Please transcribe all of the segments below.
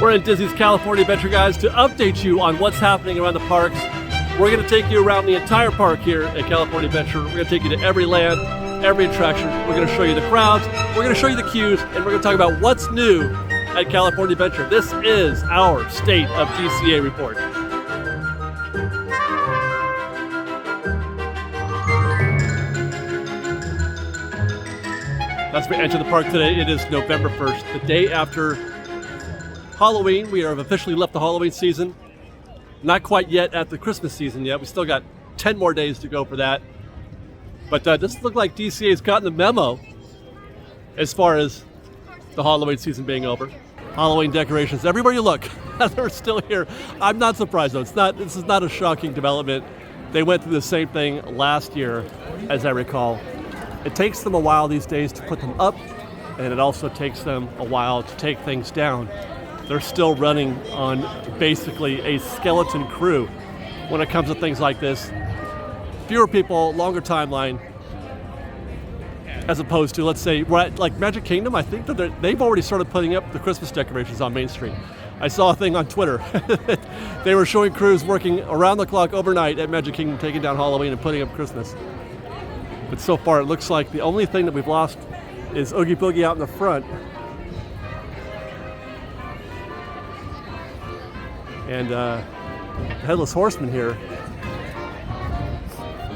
We're in Disney's California Adventure, guys, to update you on what's happening around the parks. We're going to take you around the entire park here at California Adventure. We're going to take you to every land, every attraction. We're going to show you the crowds, we're going to show you the queues, and we're going to talk about what's new at California Adventure. This is our State of DCA report. As we enter the park today, it is November 1st, the day after Halloween. We have officially left the Halloween season. Not quite yet at the Christmas season yet. We still got 10 more days to go for that. But this looks like DCA's gotten the memo as far as the Halloween season being over. Halloween decorations, everywhere you look, they're still here. I'm not surprised though. This is not a shocking development. They went through the same thing last year, as I recall. It takes them a while these days to put them up, and it also takes them a while to take things down. They're still running on basically a skeleton crew when it comes to things like this. Fewer people, longer timeline, as opposed to, let's say, like Magic Kingdom. I think that they've already started putting up the Christmas decorations on Main Street. I saw a thing on Twitter. They were showing crews working around the clock overnight at Magic Kingdom, taking down Halloween and putting up Christmas. But so far, it looks like the only thing that we've lost is Oogie Boogie out in the front. And the Headless Horseman here,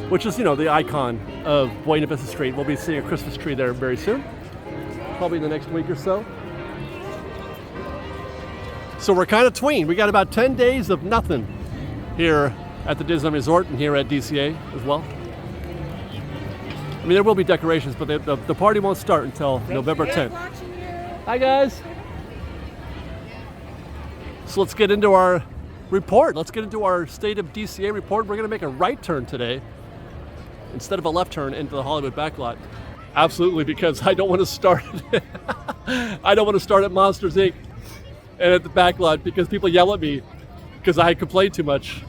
which is, the icon of Buena Vista Street. We'll be seeing a Christmas tree there very soon, probably in the next week or so. So we're kind of tween. We got about 10 days of nothing here at the Disneyland Resort and here at DCA as well. I mean, there will be decorations, but the party won't start until November 10th. Hi, guys. So let's get into our report. Let's get into our State of DCA report. We're going to make a right turn today instead of a left turn into the Hollywood backlot. Absolutely, because I don't want to start. I don't want to start at Monsters Inc. and at the backlot because people yell at me because I complain too much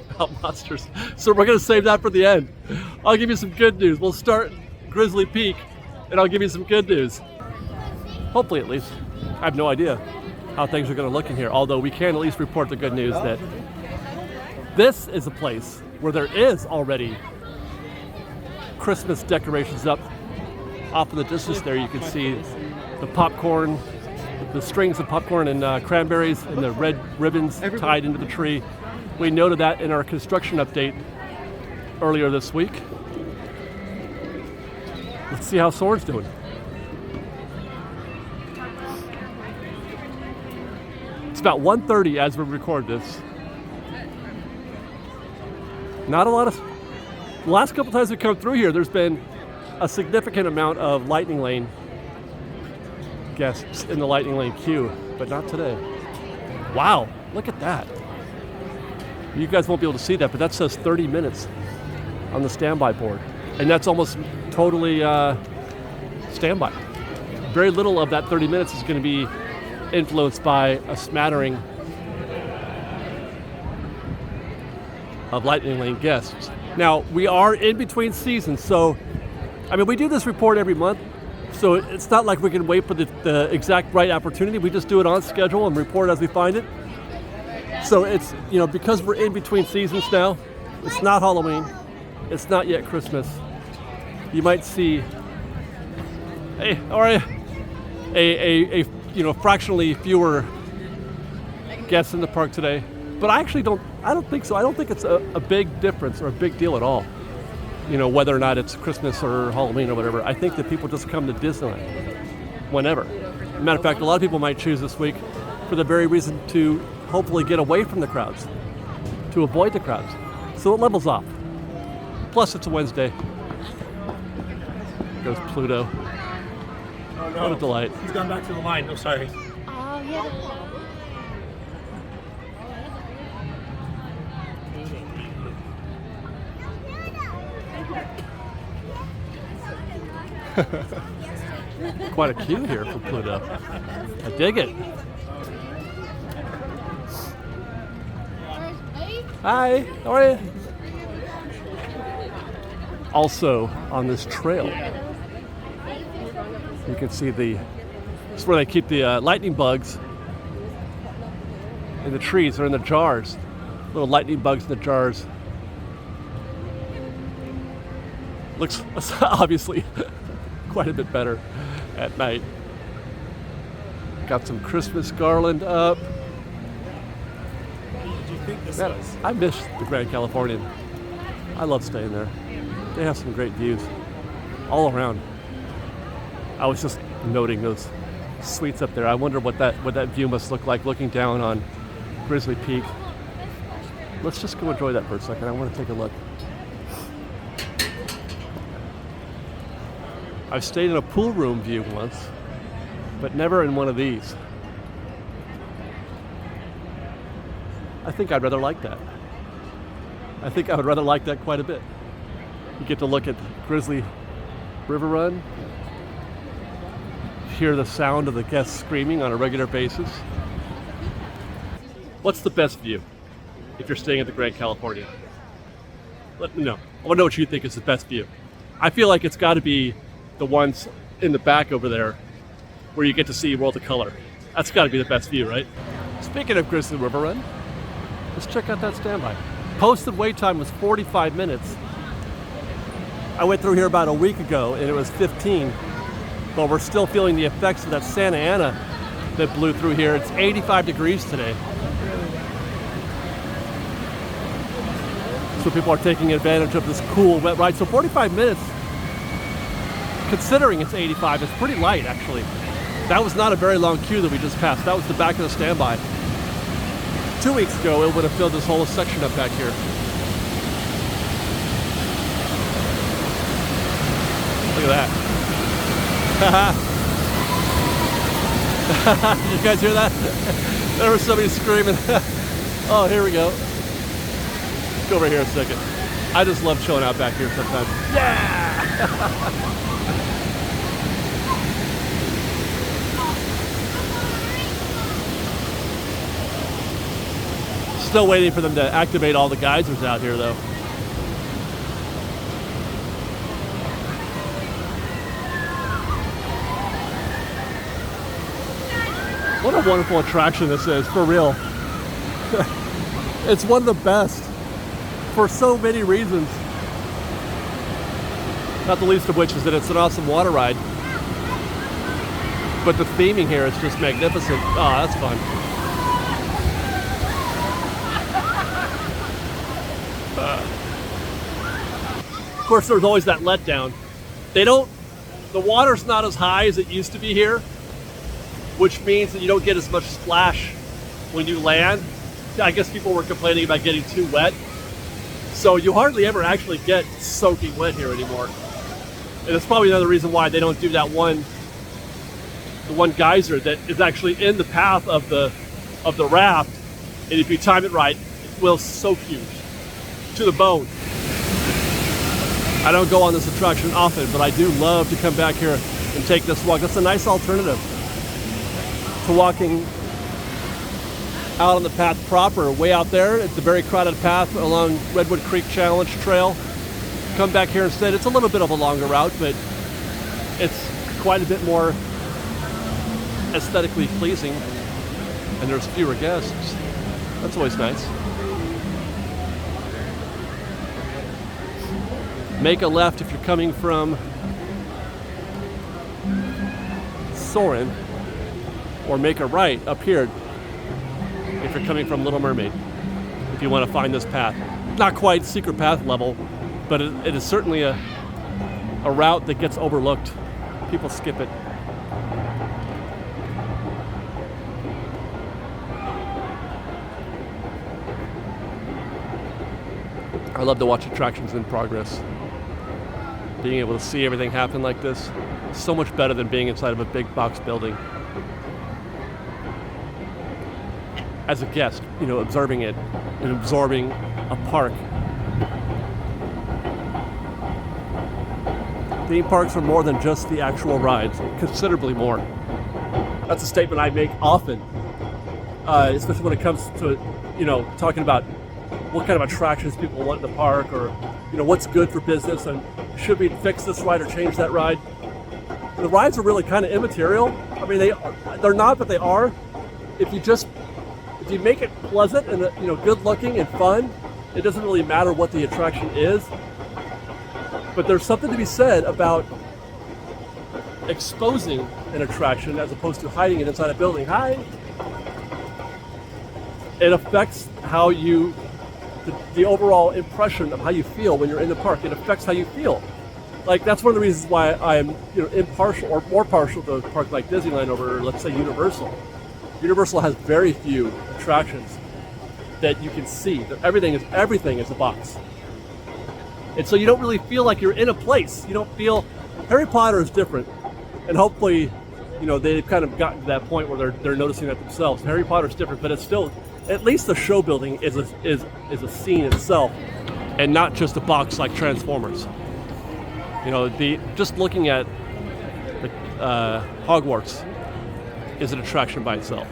about monsters. So we're going to save that for the end. I'll give you some good news. We'll start Grizzly Peak and I'll give you some good news. Hopefully, at least. I have no idea how things are going to look in here, although we can at least report the good news that this is a place where there is already Christmas decorations up. Off in the distance there you can see the popcorn, the strings of popcorn and cranberries and the red ribbons tied into the tree. We noted that in our construction update earlier this week. Let's see how Soarin's doing. It's about 1:30 as we record this. Not a lot of... The last couple times we come through here, there's been a significant amount of Lightning Lane guests in the Lightning Lane queue, but not today. Wow, look at that. You guys won't be able to see that, but that says 30 minutes on the standby board. And that's almost totally standby. Very little of that 30 minutes is going to be influenced by a smattering of Lightning Lane guests. Now, we are in between seasons, so, we do this report every month, so it's not like we can wait for the exact right opportunity. We just do it on schedule and report as we find it. So it's, because we're in between seasons now, it's not Halloween, it's not yet Christmas. You might see a fractionally fewer guests in the park today. But I don't think so. I don't think it's a big difference or a big deal at all. Whether or not it's Christmas or Halloween or whatever. I think that people just come to Disneyland whenever. Matter of fact, a lot of people might choose this week for the very reason to hopefully get away from the crowds, to avoid the crowds. So it levels off. Plus, it's a Wednesday. Goes Pluto. Oh, no. What a delight. He's gone back to the line. Oh, sorry. Oh, yeah. Quite a queue here for Pluto. I dig it. Hi, how are you? Also on this trail, you can see it's where they keep the lightning bugs in the trees. They're in the jars. Little lightning bugs in the jars. Looks obviously quite a bit better at night. Got some Christmas garland up. What did you think this Man, was? I miss the Grand Californian. I love staying there. They have some great views all around. I was just noting those suites up there. I wonder what that view must look like looking down on Grizzly Peak. Let's just go enjoy that for a second. I want to take a look. I've stayed in a pool room view once, but never in one of these. I think I'd rather like that. I think I would rather like that quite a bit. You get to look at Grizzly River Run, hear the sound of the guests screaming on a regular basis. What's the best view if you're staying at the Grand Californian? Let me know. I want to know what you think is the best view. I feel like it's got to be the ones in the back over there where you get to see World of Color. That's got to be the best view, right? Speaking of Grizzly River Run, let's check out that standby. Posted wait time was 45 minutes. I went through here about a week ago and it was 15, but we're still feeling the effects of that Santa Ana that blew through here. It's 85 degrees today. So people are taking advantage of this cool wet ride. So 45 minutes, considering it's 85, it's pretty light actually. That was not a very long queue that we just passed. That was the back of the standby. 2 weeks ago, it would have filled this whole section up back here. Look at that. Did you guys hear that? There was somebody screaming. Oh, here we go. Let's go over here a second. I just love chilling out back here sometimes. Yeah! Still waiting for them to activate all the geysers out here, though. What a wonderful attraction this is, for real. It's one of the best for so many reasons. Not the least of which is that it's an awesome water ride. But the theming here is just magnificent. Oh, that's fun. Of course, there's always that letdown. The water's not as high as it used to be here, which means that you don't get as much splash when you land. I guess people were complaining about getting too wet. So you hardly ever actually get soaking wet here anymore. And it's probably another reason why they don't do the one geyser that is actually in the path of the raft. And if you time it right, it will soak you to the bone. I don't go on this attraction often, but I do love to come back here and take this walk. That's a nice alternative to walking out on the path proper. Way out there, it's a very crowded path along Redwood Creek Challenge Trail. Come back here instead. It's a little bit of a longer route, but it's quite a bit more aesthetically pleasing, and there's fewer guests. That's always nice. Make a left if you're coming from Soarin', or make a right up here if you're coming from Little Mermaid, if you want to find this path. Not quite secret path level, but it is certainly a route that gets overlooked. People skip it. I love to watch attractions in progress. Being able to see everything happen like this, so much better than being inside of a big box building. As a guest, observing it and absorbing a park. Theme parks are more than just the actual rides, considerably more. That's a statement I make often, especially when it comes to, talking about what kind of attractions people want in the park, or, what's good for business, and should we fix this ride or change that ride? The rides are really kind of immaterial. I mean, they're not, but they are. If if you make it pleasant and good looking and fun, it doesn't really matter what the attraction is. But there's something to be said about exposing an attraction as opposed to hiding it inside a building. Hi. It affects how the overall impression of how you feel when you're in the park. It affects how you feel. Like, that's one of the reasons why I'm impartial or more partial to a park like Disneyland over, let's say, Universal. Universal has very few attractions that you can see. Everything is a box. And so you don't really feel like you're in a place. You don't feel. Harry Potter is different, and hopefully, they've kind of gotten to that point where they're noticing that themselves. Harry Potter is different, but it's still, at least the show building is a scene itself, and not just a box like Transformers. Just looking at the Hogwarts is an attraction by itself.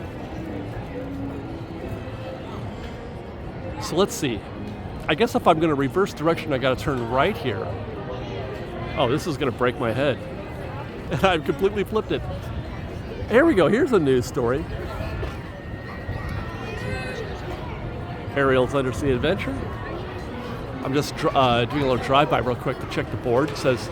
So let's see. I guess if I'm going to reverse direction, I got to turn right here. Oh, this is going to break my head. I've completely flipped it. Here we go. Here's a news story. Ariel's Undersea Adventure. I'm just doing a little drive-by real quick to check the board. It says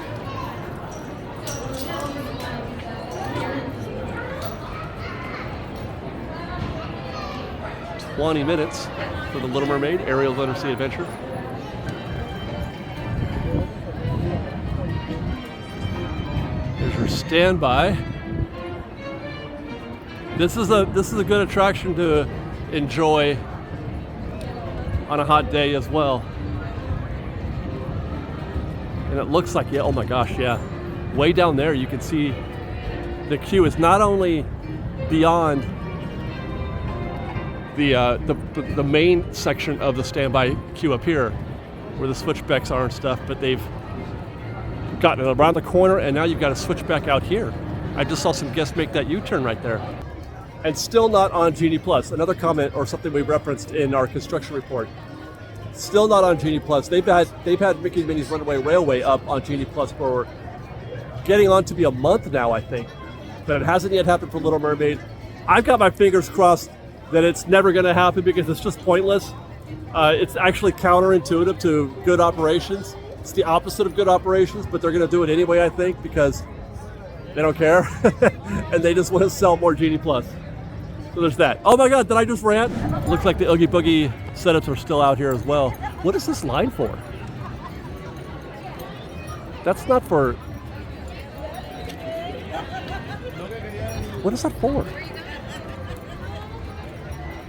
20 minutes for the Little Mermaid, Ariel's Undersea Adventure. There's your standby. This is a good attraction to enjoy on a hot day as well. And it looks like, oh my gosh, yeah. Way down there you can see the queue is not only beyond the main section of the standby queue up here, where the switchbacks are and stuff, but they've gotten around the corner, and now you've got a switchback out here. I just saw some guests make that U-turn right there. And still not on Genie Plus. Another comment or something we referenced in our construction report. Still not on Genie Plus. They've had Mickey and Minnie's Runaway Railway up on Genie Plus for getting on to be a month now, I think. But it hasn't yet happened for Little Mermaid. I've got my fingers crossed that it's never going to happen because it's just pointless. It's actually counterintuitive to good operations. It's the opposite of good operations, but they're going to do it anyway, I think, because they don't care. And they just want to sell more Genie Plus. So there's that. Oh my God, did I just rant? Looks like the Oogie Boogie setups are still out here as well. What is this line for? That's not for... What is that for?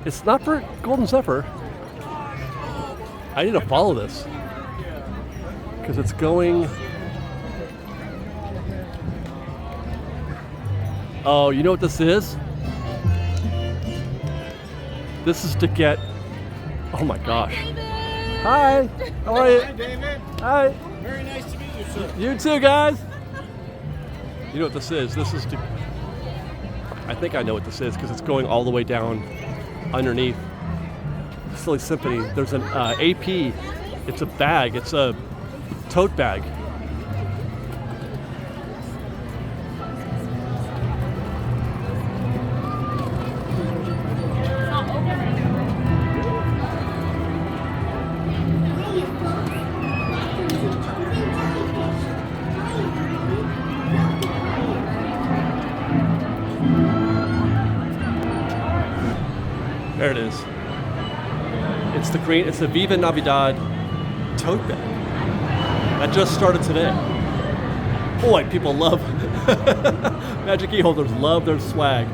It's not for Golden Zephyr. I need to follow this. Because it's going... Oh, you know what this is? This is to get... Oh my gosh. Hi. How are you? Hi, David. Hi. Very nice to meet you, sir. You too, guys. You know what this is? This is to... I think I know what this is because it's going all the way down underneath Silly Symphony. There's an AP. It's a bag. It's a tote bag. There it is. It's the green, it's the Viva Navidad tote bag. That just started today. Boy, people love, Magic Key holders love their swag.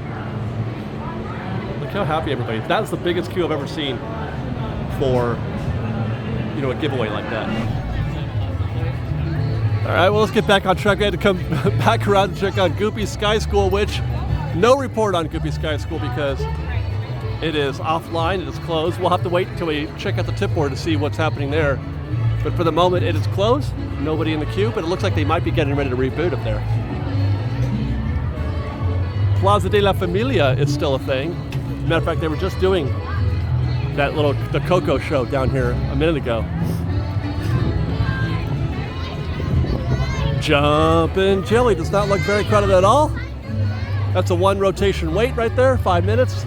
Look how happy everybody is. That's the biggest queue I've ever seen for, a giveaway like that. All right, well, let's get back on track. I had to come back around and check on Goopy Sky School, which no report on Goopy Sky School because it is offline, it is closed. We'll have to wait until we check out the tip board to see what's happening there. But for the moment, it is closed. Nobody in the queue, but it looks like they might be getting ready to reboot up there. Plaza de la Familia is still a thing. Matter of fact, they were just doing the Coco show down here a minute ago. Jumpin' Jelly does not look very crowded at all. That's a one rotation wait right there, 5 minutes.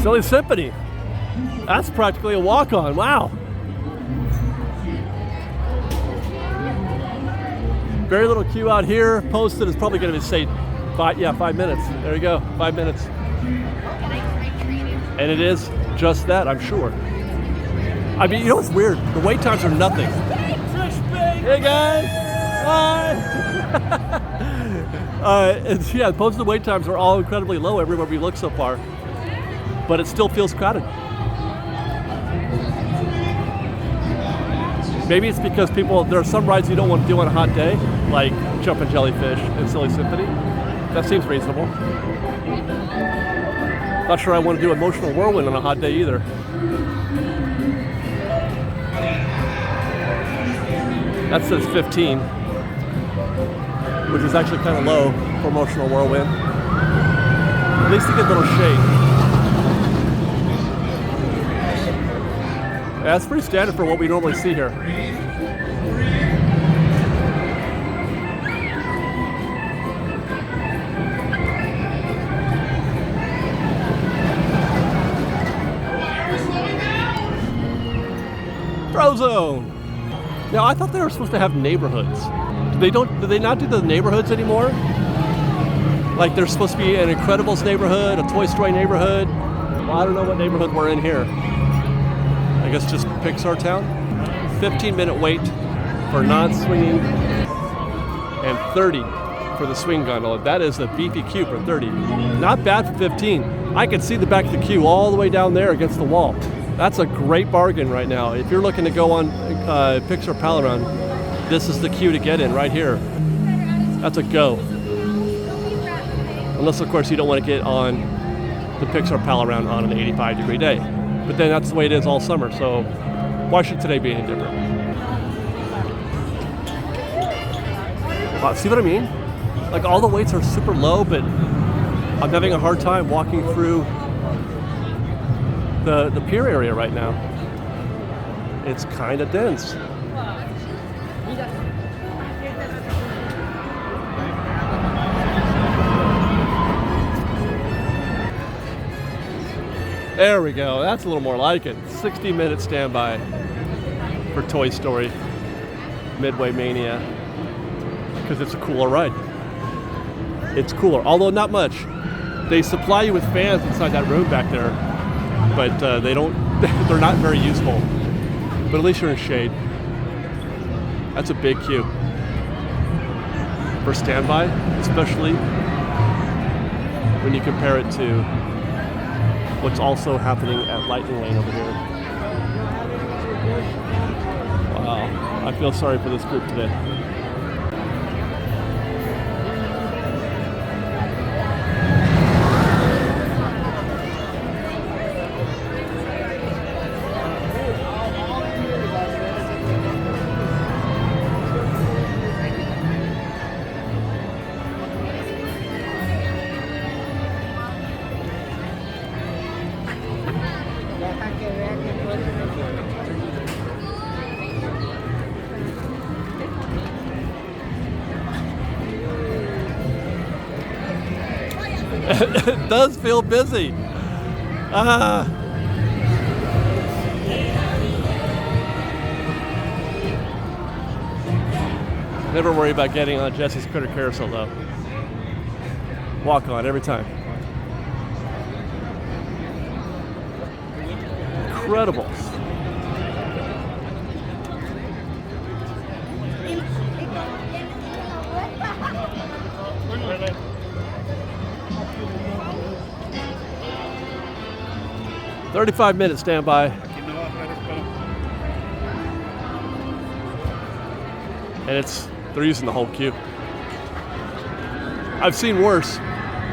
Silly Symphony. That's practically a walk-on. Wow. Very little queue out here. Posted is probably going to be, say, 5 minutes. There you go, 5 minutes. And it is just that, I'm sure. I mean, you know what's weird? The wait times are nothing. Hey guys, hi. Yeah, posted wait times are all incredibly low everywhere we look so far, but it still feels crowded. Maybe it's because there are some rides you don't want to do on a hot day, like Jumpin' Jellyfish and Silly Symphony. That seems reasonable. Not sure I want to do Emotional Whirlwind on a hot day either. That says 15, which is actually kind of low for Emotional Whirlwind. At least you get a little shade. Yeah, that's pretty standard for what we normally see here. Frozone. Now I thought they were supposed to have neighborhoods. Do they not do the neighborhoods anymore? Like there's supposed to be an Incredibles neighborhood, a Toy Story neighborhood. Well, I don't know what neighborhood we're in here. I guess just Pixar Town. 15-minute wait for non-swinging and 30 for the swing gondola. That is a beefy queue for 30. Not bad for 15. I can see the back of the queue all the way down there against the wall. That's a great bargain right now. If you're looking to go on Pixar Pal Around, this is the queue to get in right here. That's a go. Unless, of course, you don't want to get on the Pixar Pal Around on an 85-degree day. But then that's the way it is all summer, so why should today be any different? See what I mean? Like all the weights are super low, but I'm having a hard time walking through the pier area right now. It's kind of dense. There we go. That's a little more like it. 60-minute standby for Toy Story Midway Mania because it's a cooler ride. It's cooler, although not much. They supply you with fans inside that room back there, but they're not very useful. But at least you're in shade. That's a big queue for standby, especially when you compare it to what's also happening at Lightning Lane over here. Wow, I feel sorry for this group today. It does feel busy. Never worry about getting on Jesse's Critter Carousel though. Walk on every time. Incredible. "35-minute standby." And they're using the whole queue. I've seen worse.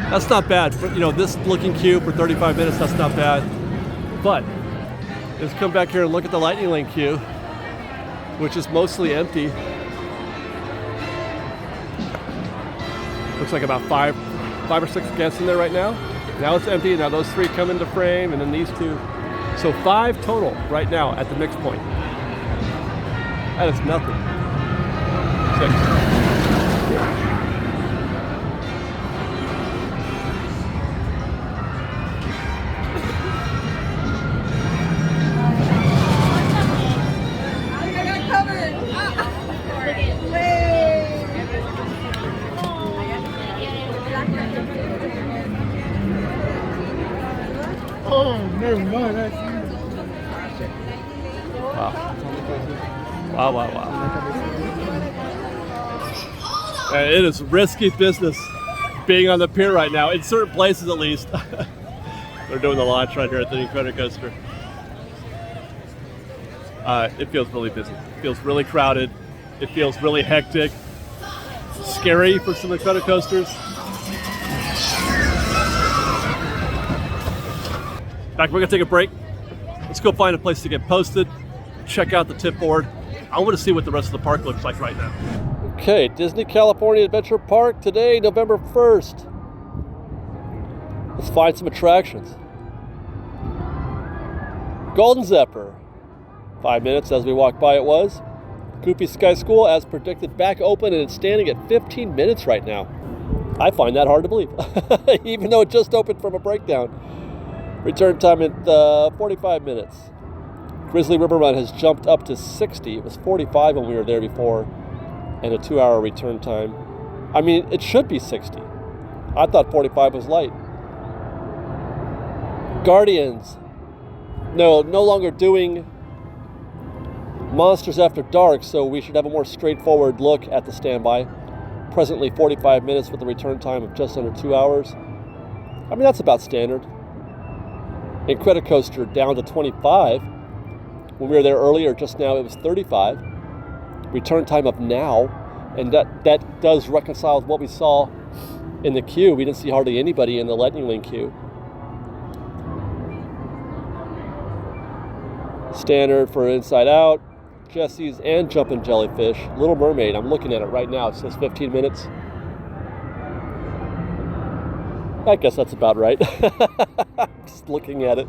That's not bad. For, this looking queue for 35 minutes, that's not bad. But let's come back here and look at the Lightning Lane queue, which is mostly empty. Looks like about five or six guests in there right now. Now it's empty. Now those three come into frame, and then these two. So 5 total right now at the mix point. That is nothing. 6. Oh, never mind. Wow. It is risky business being on the pier right now, in certain places at least. They're doing the launch right here at the new credit coaster. It feels really busy. It feels really crowded. It feels really hectic. Scary for some of the credit coasters. In fact, we're gonna take a break. Let's go find a place to get posted. Check out the tip board. I want to see what the rest of the park looks like right now. Okay, Disney California Adventure Park today, November 1st. Let's find some attractions. Golden Zephyr. 5 minutes as we walk by it was. Goofy Sky School, as predicted, back open, and it's standing at 15 minutes right now. I find that hard to believe, even though it just opened from a breakdown. Return time at 45 minutes. Grizzly River Run has jumped up to 60. It was 45 when we were there before, and a 2-hour return time. I mean, it should be 60. I thought 45 was light. Guardians. No longer doing Monsters After Dark, so we should have a more straightforward look at the standby. Presently 45 minutes with a return time of just under 2 hours. I mean, that's about standard. And Credit Coaster down to 25. When we were there earlier, just now, it was 35. Return time of now, and that does reconcile with what we saw in the queue. We didn't see hardly anybody in the Lightning Lane queue. Standard for Inside Out, Jesse's, and Jumpin' Jellyfish. Little Mermaid, I'm looking at it right now. It says 15 minutes. I guess that's about right. Just looking at it.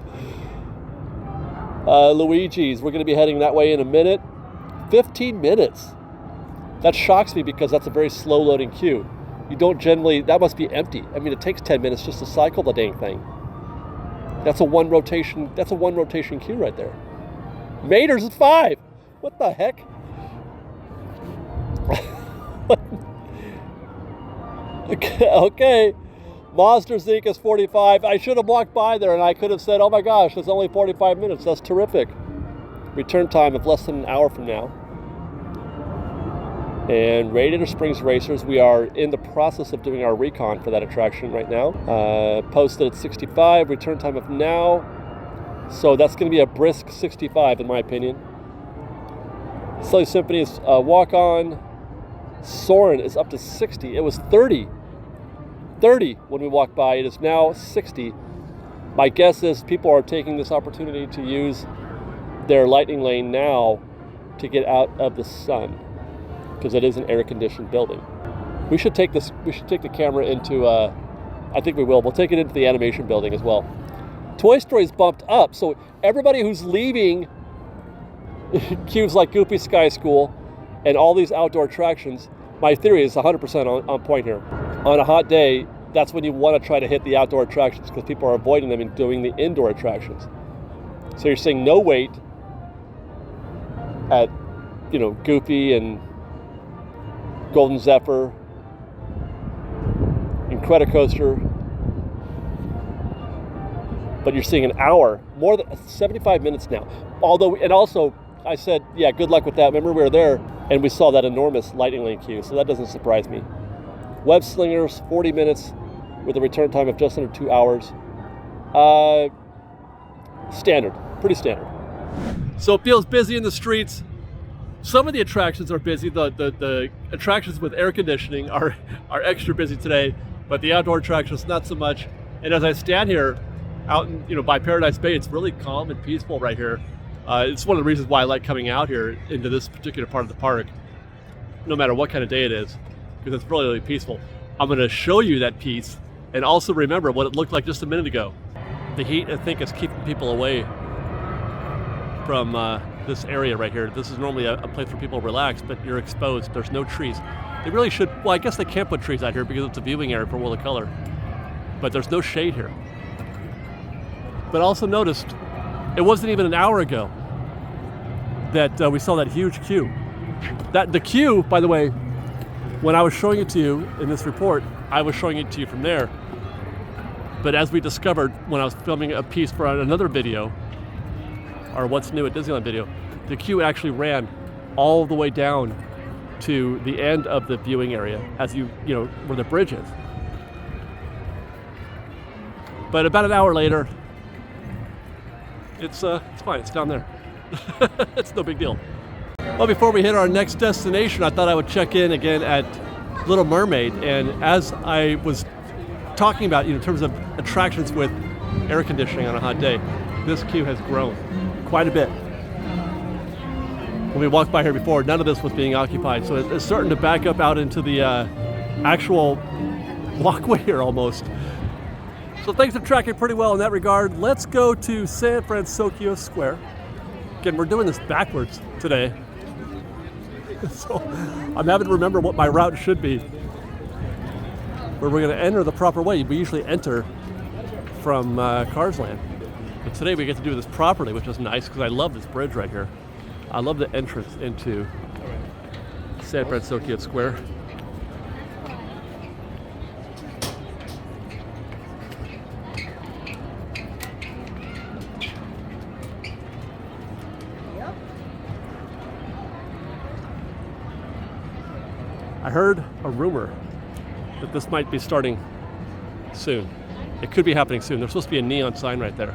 Luigi's, we're going to be heading that way in a minute. 15 minutes. That shocks me because that's a very slow loading queue. You don't generally, that must be empty. I mean, it takes 10 minutes just to cycle the dang thing. That's a one rotation queue right there. Mater's is 5. What the heck? Okay. Monsters Inc. is 45. I should have walked by there and I could have said, oh my gosh, it's only 45 minutes. That's terrific. Return time of less than an hour from now. And Radiator Springs Racers, we are in the process of doing our recon for that attraction right now. Posted at 65, return time of now. So that's going to be a brisk 65 in my opinion. Silly Symphony is walk on. Soarin' is up to 60. It was 30 when we walked by. It is now 60. My guess is people are taking this opportunity to use their Lightning Lane now to get out of the sun, because it is an air-conditioned building. We should take the camera into, I think we will. We'll take it into the animation building as well. Toy Story's bumped up, so everybody who's leaving queues like Goofy Sky School and all these outdoor attractions, my theory is 100% on point here. On a hot day, that's when you want to try to hit the outdoor attractions because people are avoiding them and doing the indoor attractions. So you're seeing no wait at, Goofy and Golden Zephyr, Incredicoaster, but you're seeing an hour, more than 75 minutes now. Also, I said, yeah, good luck with that. Remember, we were there and we saw that enormous Lightning Lane queue, so that doesn't surprise me. Web Slingers, 40 minutes with a return time of just under 2 hours. Standard, pretty standard. So it feels busy in the streets. Some of the attractions are busy. The attractions with air conditioning are extra busy today, but the outdoor attractions not so much. And as I stand here out in, by Paradise Bay, it's really calm and peaceful right here. It's one of the reasons why I like coming out here into this particular part of the park, no matter what kind of day it is, because it's really, really peaceful. I'm going to show you that peace and also remember what it looked like just a minute ago. The heat, I think, is keeping people away from this area right here. This is normally a place where people relax, but you're exposed. There's no trees. They really should, well, I guess they can't put trees out here because it's a viewing area for World of Color, but there's no shade here. But also noticed, it wasn't even an hour ago that we saw that huge queue. The queue, by the way, when I was showing it to you in this report, I was showing it to you from there. But as we discovered when I was filming a piece for another video, or What's New at Disneyland video, the queue actually ran all the way down to the end of the viewing area, as you know, where the bridge is. But about an hour later, it's fine, it's down there. It's no big deal. Well, before we hit our next destination, I thought I would check in again at Little Mermaid. And as I was talking about, in terms of attractions with air conditioning on a hot day, this queue has grown quite a bit. When we walked by here before, none of this was being occupied. So it's starting to back up out into the actual walkway here almost. So things are tracking pretty well in that regard. Let's go to San Francisco Square. Again, we're doing this backwards today. So I'm having to remember what my route should be, where we're going to enter the proper way. We usually enter from Cars Land. But today we get to do this properly, which is nice because I love this bridge right here. I love the entrance into San Francisco Square. I heard a rumor that this might be starting soon. It could be happening soon. There's supposed to be a neon sign right there.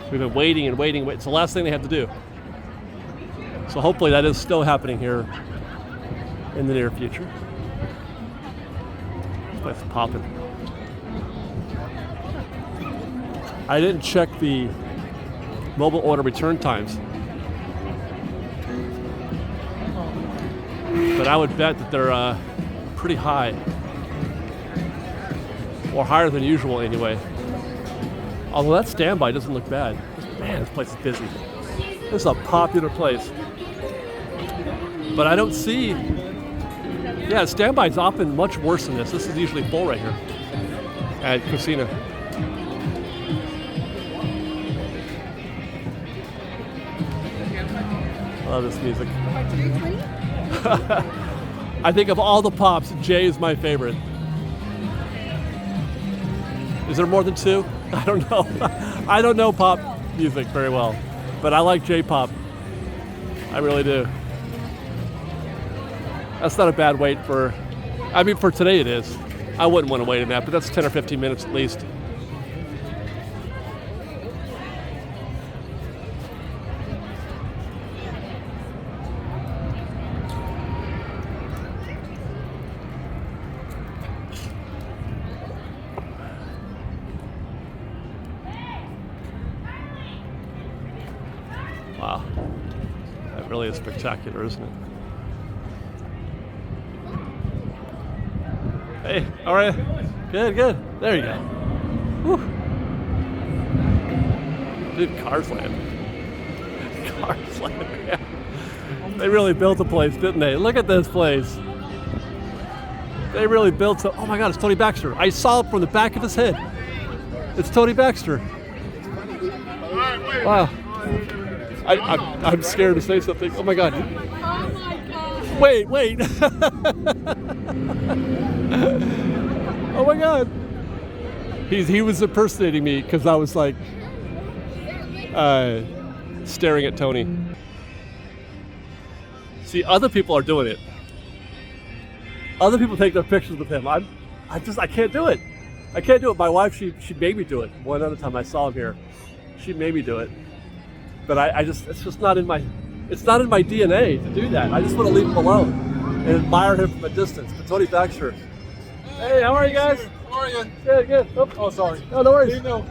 We've been waiting and waiting. It's the last thing they have to do. So hopefully that is still happening here in the near future. This place is popping. I didn't check the mobile order return times, but I would bet that they're pretty high, or higher than usual anyway. Although that standby doesn't look bad. Man, this place is busy. This is a popular place. But I don't see, yeah, standby is often much worse than this. This is usually full right here at Casino. I love this music. I think of all the pops, Jay is my favorite. Is there more than two? I don't know. I don't know pop music very well, but I like J-pop. I really do. That's not a bad wait for, I mean, for today it is. I wouldn't want to wait in that, but that's 10 or 15 minutes at least. Wow, that really is spectacular, isn't it? Hey, all right. Good, good. There you go. Whew. Dude, Cars Land. Cars Land, yeah. They really built the place, didn't they? Look at this place. They really built some. Oh my God, it's Tony Baxter. I saw it from the back of his head. It's Tony Baxter. Wow. I'm scared to say something. Oh my God. Wait. Oh my God. He was impersonating me because I was like staring at Tony. See, other people are doing it. Other people take their pictures with him. I can't do it. I can't do it. My wife, she made me do it. One other time I saw him here, she made me do it. But it's just not in my DNA to do that. I just want to leave him alone and admire him from a distance. But Tony Baxter. Hey, how are you guys? How are you? Good, good. Oh, sorry. No, no worries. No.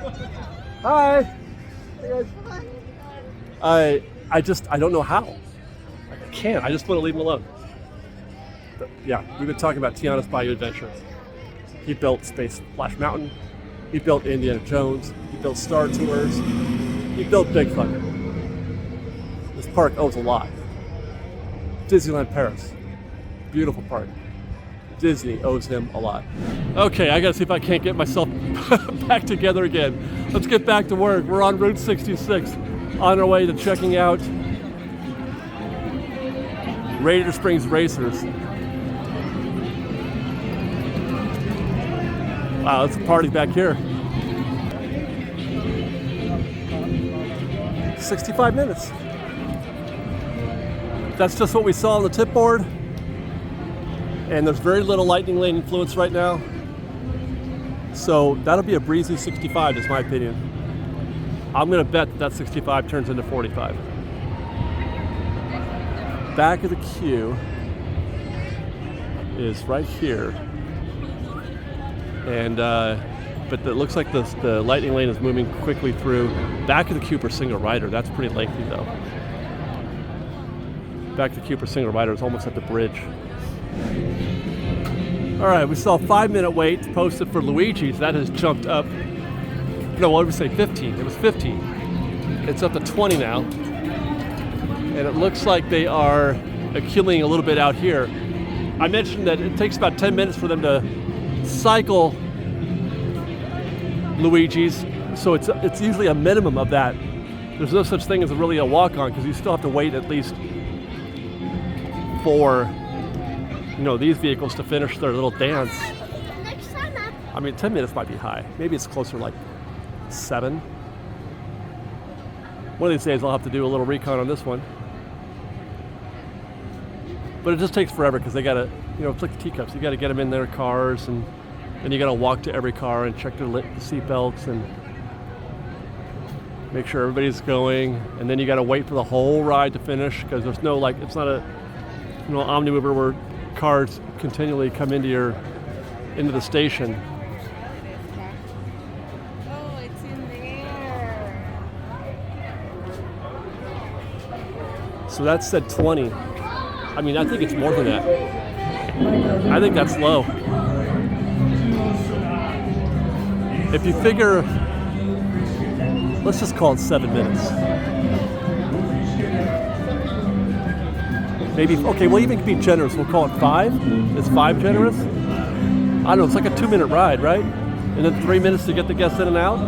Hi. Hey guys. I don't know how. I can't. I just want to leave him alone. But yeah, we've been talking about Tiana's Bayou Adventure. He built Space Splash Mountain. He built Indiana Jones. He built Star Tours. He built Big Thunder. This park owes a lot. Disneyland Paris. Beautiful park. Disney owes him a lot. Okay, I gotta see if I can't get myself back together again. Let's get back to work. We're on Route 66 on our way to checking out Radiator Springs Racers. Wow, it's a party back here. 65 minutes. That's just what we saw on the tip board. And there's very little lightning lane influence right now. So that'll be a breezy 65 is my opinion. I'm gonna bet that 65 turns into 45. Back of the queue is right here. And but it looks like the lightning lane is moving quickly through. Back of the queue for single rider, that's pretty lengthy though. Back of the queue for single rider is almost at the bridge. All right, we saw a 5-minute wait posted for Luigi's. That has jumped up. No, what did we say? 15. It was 15. It's up to 20 now. And it looks like they are accumulating a little bit out here. I mentioned that it takes about 10 minutes for them to cycle Luigi's, so it's usually a minimum of that. There's no such thing as really a walk-on because you still have to wait at least for these vehicles to finish their little dance. I mean, 10 minutes might be high. Maybe it's closer like 7. One of these days I'll have to do a little recon on this one. But it just takes forever because they gotta, it's like the teacups. You gotta get them in their cars, and then you gotta walk to every car and check their seat belts and make sure everybody's going. And then you gotta wait for the whole ride to finish because there's no it's not a omnimover where cars continually come into the station. Oh, it's in there. So that said 20. I mean, I think it's more than that. I think that's low. If you figure, let's just call it 7 minutes. Maybe, okay, we'll even be generous. We'll call it 5. Is 5 generous? I don't know, it's like a 2-minute ride, right? And then 3 minutes to get the guests in and out?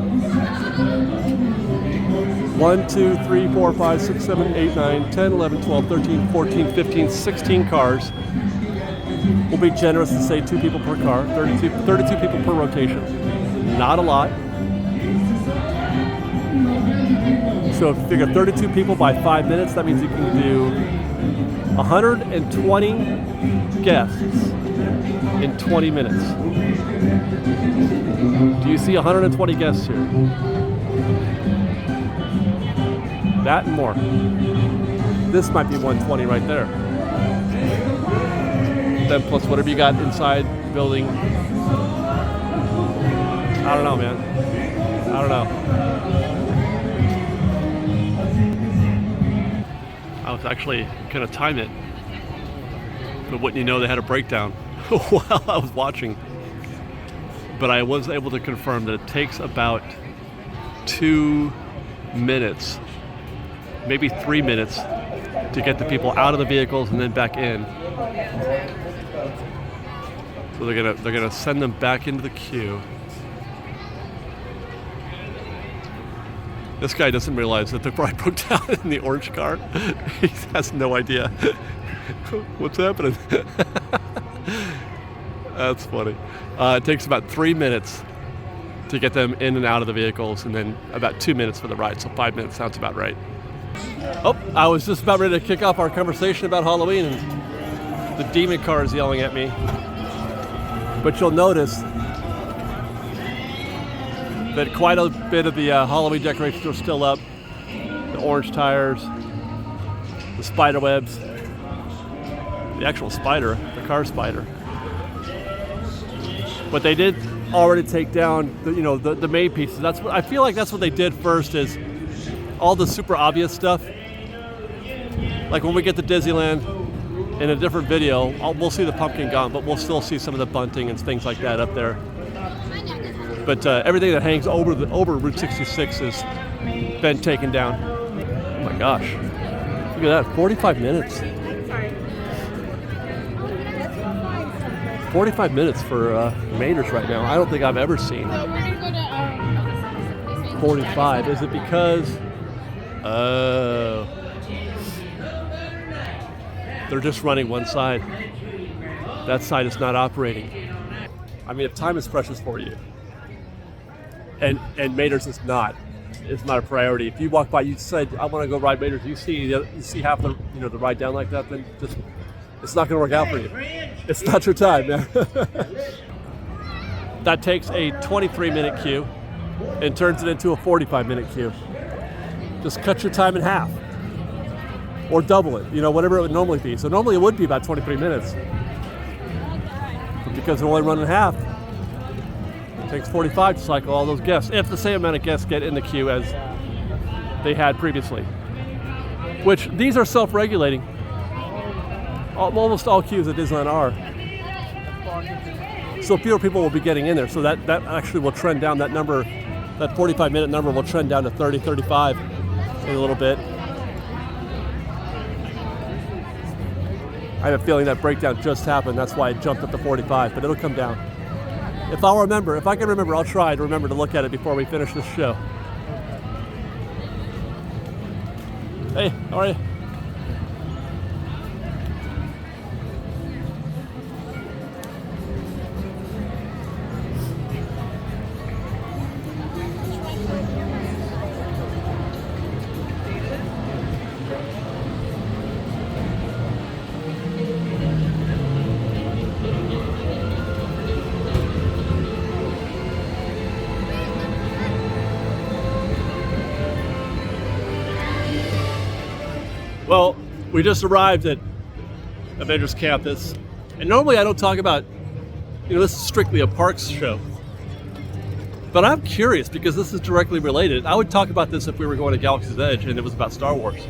1, 2, 3, 4, 5, 6, 7, 8, 9, 10, 11, 12, 13, 14, 15, 16 cars. We'll be generous and say 2 people per car, 32 people per rotation. Not a lot. So if you figure 32 people by 5 minutes, that means you can do 120 guests in 20 minutes. Do you see 120 guests here? That and more. This might be 120 right there. Then plus whatever you got inside the building. I don't know, man. I don't know. I was actually gonna time it, but wouldn't you know they had a breakdown while I was watching. But I was able to confirm that it takes about 2 minutes, maybe 3 minutes, to get the people out of the vehicles and then back in. So they're gonna send them back into the queue. This guy doesn't realize that the bride broke down in the orange car. He has no idea what's happening. That's funny. It takes about 3 minutes to get them in and out of the vehicles, and then about 2 minutes for the ride. So 5 minutes sounds about right. Oh, I was just about ready to kick off our conversation about Halloween, and the demon car is yelling at me. But you'll notice that quite a bit of the Halloween decorations are still up. The orange tires, the spider webs, the actual spider, the car spider. But they did already take down the main pieces. I feel like that's what they did first, is all the super obvious stuff. Like when we get to Disneyland in a different video, we'll see the pumpkin gone, but we'll still see some of the bunting and things like that up there. But everything that hangs over Route 66 has been taken down. Oh my gosh. Look at that, 45 minutes. 45 minutes for Mater's right now. I don't think I've ever seen 45. Is it because they're just running one side? That side is not operating. I mean, if time is precious for you, and Mater's is not, is not a priority. If you walk by, you said, I want to go ride Raiders, you see half the the ride down like that, then just it's not going to work out for you. It's not your time, man. That takes a 23-minute queue and turns it into a 45-minute queue. Just cut your time in half. Or double it, whatever it would normally be. So normally it would be about 23 minutes. But because they're only running half, it takes 45 to cycle all those guests, if the same amount of guests get in the queue as they had previously. Which, these are self-regulating. Almost all queues at Disneyland are. So fewer people will be getting in there. So that actually will trend down. That number, that 45-minute number will trend down to 30, 35 in a little bit. I have a feeling that breakdown just happened. That's why it jumped up to 45, but it'll come down. If I can remember, I'll try to remember to look at it before we finish this show. Hey, how are you? Well, we just arrived at Avengers Campus, and normally I don't talk about, this is strictly a parks show. But I'm curious because this is directly related. I would talk about this if we were going to Galaxy's Edge and it was about Star Wars.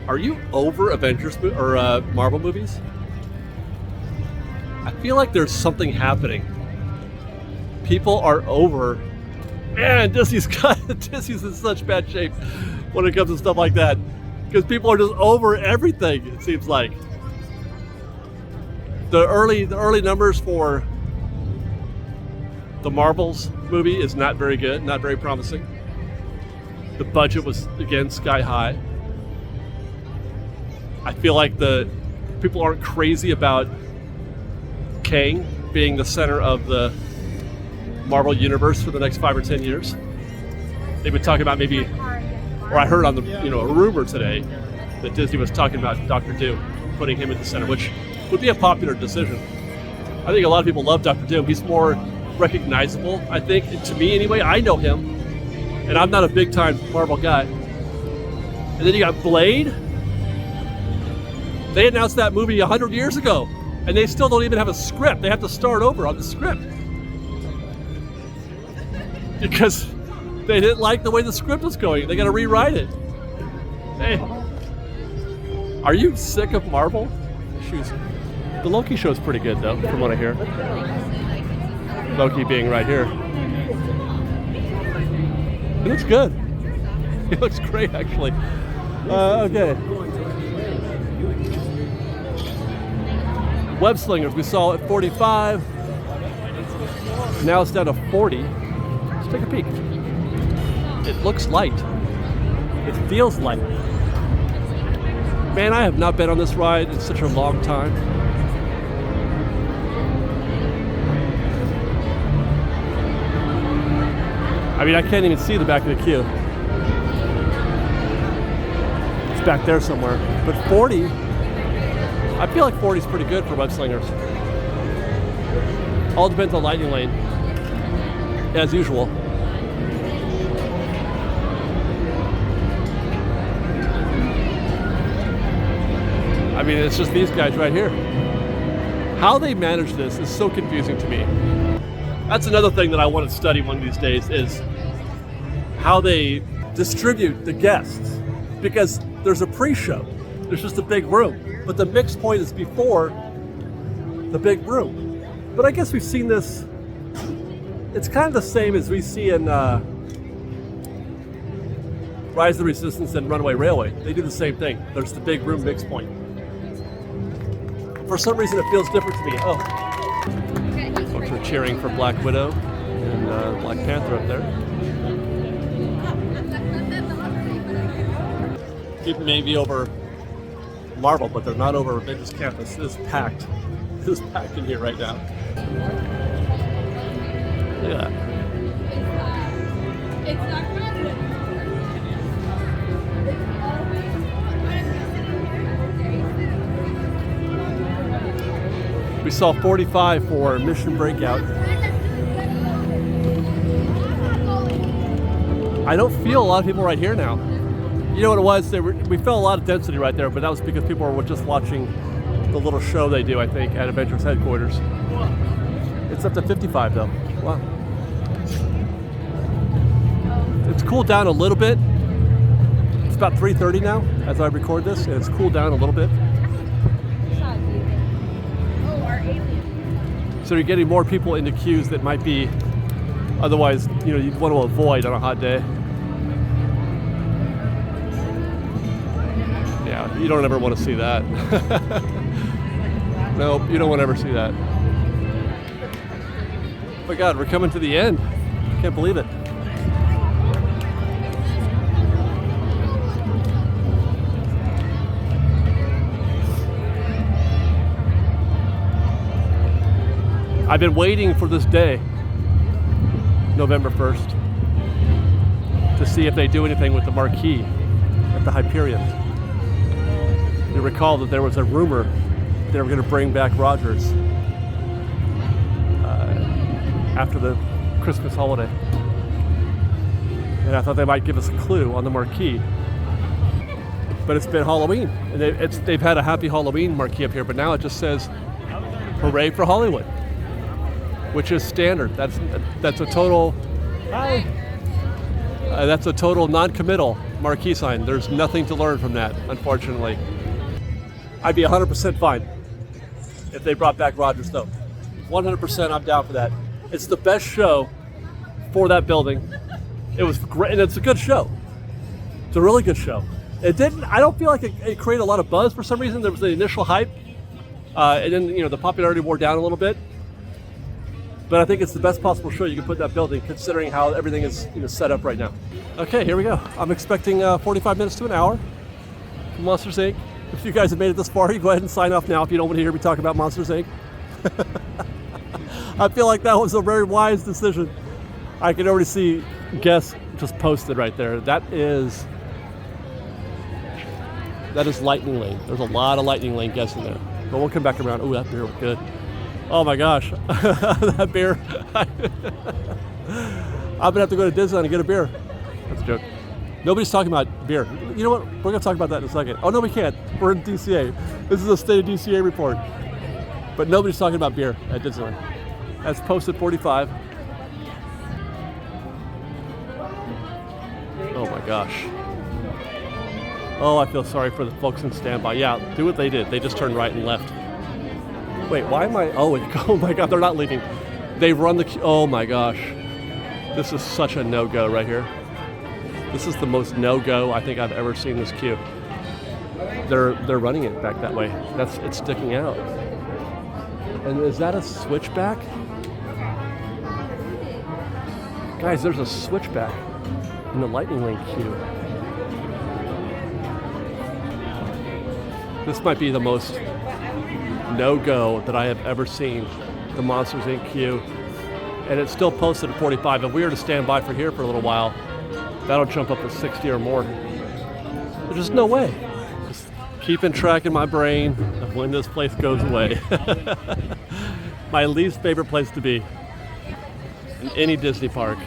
Are you over Avengers or Marvel movies? I feel like there's something happening. People are over. Man, Disney's in such bad shape when it comes to stuff like that, because people are just over everything. It seems like the early numbers for the Marvels movie is not very good, not very promising. The budget was again sky high. I feel like the people aren't crazy about Kang being the center of the Marvel universe for the next 5 or 10 years. They've been talking about maybe, or I heard on the a rumor today that Disney was talking about Dr. Doom, putting him at the center, which would be a popular decision. I think a lot of people love Dr. Doom. He's more recognizable, I think, to me anyway. I know him, and I'm not a big time Marvel guy. And then you got Blade. They announced that movie 100 years ago, and they still don't even have a script. They have to start over on the script because they didn't like the way the script was going. They got to rewrite it. Hey, are you sick of Marvel? Shoes. The Loki show's pretty good, though, from what I hear. Loki being right here. It looks good. It looks great, actually. Okay. Web slingers we saw at 45. Now it's down to 40. Let's take a peek. It looks light. It feels light. Man, I have not been on this ride in such a long time. I mean, I can't even see the back of the queue. It's back there somewhere. But 40, I feel like 40 is pretty good for web slingers. All depends on lightning lane, as usual. I mean, it's just these guys right here. How they manage this is so confusing to me. That's another thing that I want to study one of these days, is how they distribute the guests. Because there's a pre-show, there's just a big room, but the mix point is before the big room. But I guess we've seen this, it's kind of the same as we see in Rise of the Resistance and Runaway Railway. They do the same thing. There's the big room mix point. For some reason it feels different to me. Oh. Folks are cheering for Black Widow and Black Panther up there. People may be over Marvel, but they're not over Avengers Campus. It is packed. It is packed in here right now. Look at that. We saw 45 for Mission Breakout. I don't feel a lot of people right here now. You know what it was? We felt a lot of density right there, but that was because people were just watching the little show they do, I think, at Adventures headquarters. It's up to 55 though. Wow. It's cooled down a little bit. It's about 3:30 now as I record this, and it's cooled down a little bit. So you're getting more people into queues that might be otherwise, you'd want to avoid on a hot day. Yeah, you don't ever want to see that. Nope, you don't want to ever see that. Oh my God, we're coming to the end. Can't believe it. I've been waiting for this day, November 1st, to see if they do anything with the marquee at the Hyperion. You recall that there was a rumor they were going to bring back Rogers after the Christmas holiday. And I thought they might give us a clue on the marquee. But it's been Halloween, and they've had a Happy Halloween marquee up here, but now it just says, Hooray for Hollywood, which is standard. That's a total, that's a total non-committal marquee sign. There's nothing to learn from that, unfortunately. I'd be 100% fine if they brought back Rogers, though. 100%, I'm down for that. It's the best show for that building. It was great, and it's a good show. It's a really good show. I don't feel like it created a lot of buzz for some reason. There was the initial hype, and then the popularity wore down a little bit. But I think it's the best possible show you can put in that building, considering how everything is set up right now. Okay, here we go. I'm expecting 45 minutes to an hour from Monsters Inc. If you guys have made it this far, you go ahead and sign off now if you don't want to hear me talk about Monsters Inc. I feel like that was a very wise decision. I can already see guests just posted right there. That is Lightning Lane. There's a lot of Lightning Lane guests in there. But we'll come back around. Oh, that beer was good. Oh my gosh, that beer. I'm gonna have to go to Disneyland and get a beer. That's a joke. Nobody's talking about beer. You know what? We're gonna talk about that in a second. Oh no, we can't. We're in DCA. This is a State of DCA report. But nobody's talking about beer at Disneyland. That's posted 45. Oh my gosh. Oh, I feel sorry for the folks in standby. Yeah, do what they did. They just turned right and left. Wait, why am I? Oh my God, they're not leaving. They run the queue. Oh my gosh. This is such a no-go right here. This is the most no-go I think I've ever seen this queue. They're running it back that way. It's sticking out. And is that a switchback? Guys, there's a switchback in the Lightning Lane queue. This might be the most no-go that I have ever seen, the Monsters Inc. queue. And it's still posted at 45. If we were to stand by for here for a little while, that'll jump up to 60 or more. There's just no way. Just keeping track in my brain of when this place goes away. My least favorite place to be in any Disney park.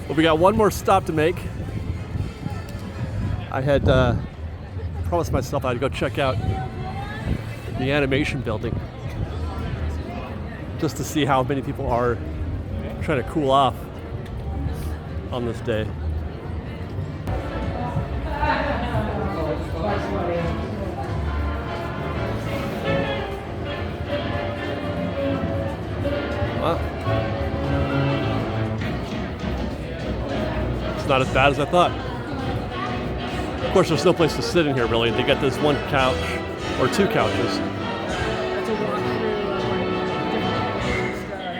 Well, we got one more stop to make. I had promised myself I'd go check out the animation building just to see how many people are trying to cool off on this day. Wow. It's not as bad as I thought. Of course, there's no place to sit in here really. They got this one couch or two couches.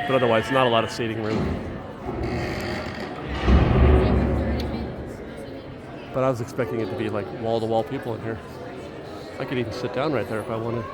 But otherwise, not a lot of seating room. But I was expecting it to be like wall-to-wall people in here. I could even sit down right there if I wanted.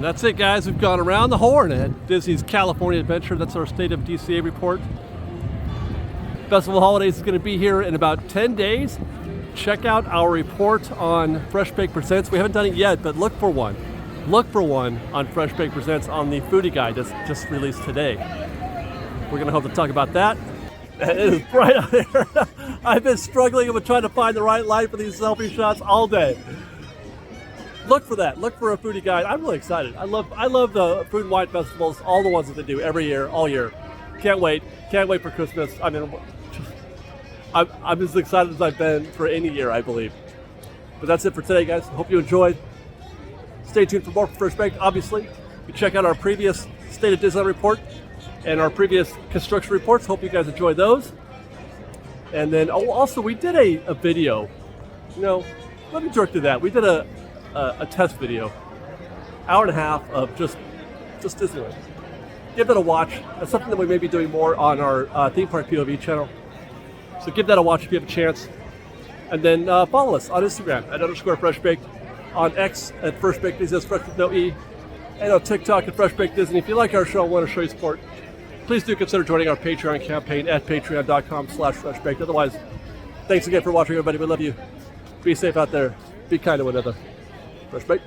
And that's it, guys. We've gone around the horn at Disney's California Adventure. That's our State of DCA report. Festival Holidays is going to be here in about 10 days. Check out our report on Fresh Bake Presents. We haven't done it yet, but look for one. Look for one on Fresh Bake Presents on the Foodie Guide that's just released today. We're going to hope to talk about that. It is bright out there. I've been struggling with trying to find the right light for these selfie shots all day. Look for that. Look for a Foodie Guide. I'm really excited. I love the food and wine festivals, all the ones that they do every year, all year. Can't wait. Can't wait for Christmas. I mean, I'm as excited as I've been for any year, I believe. But that's it for today, guys. Hope you enjoyed. Stay tuned for more for Fresh Baked. Obviously, you can check out our previous State of Disneyland report and our previous construction reports. Hope you guys enjoy those. And then, also, we did a video. You know, let me jerk to that. We did a test video, hour and a half of just Disneyland. Give that a watch. That's something that we may be doing more on our theme park POV channel. So give that a watch if you have a chance. And then follow us on Instagram at _FreshBaked, on X at FreshBaked Disney, that's Fresh with no E, and on TikTok at FreshBaked Disney. If you like our show and want to show your support, please do consider joining our Patreon campaign at patreon.com/FreshBaked. Otherwise, thanks again for watching, everybody. We love you. Be safe out there. Be kind to one another. Fresh Baked.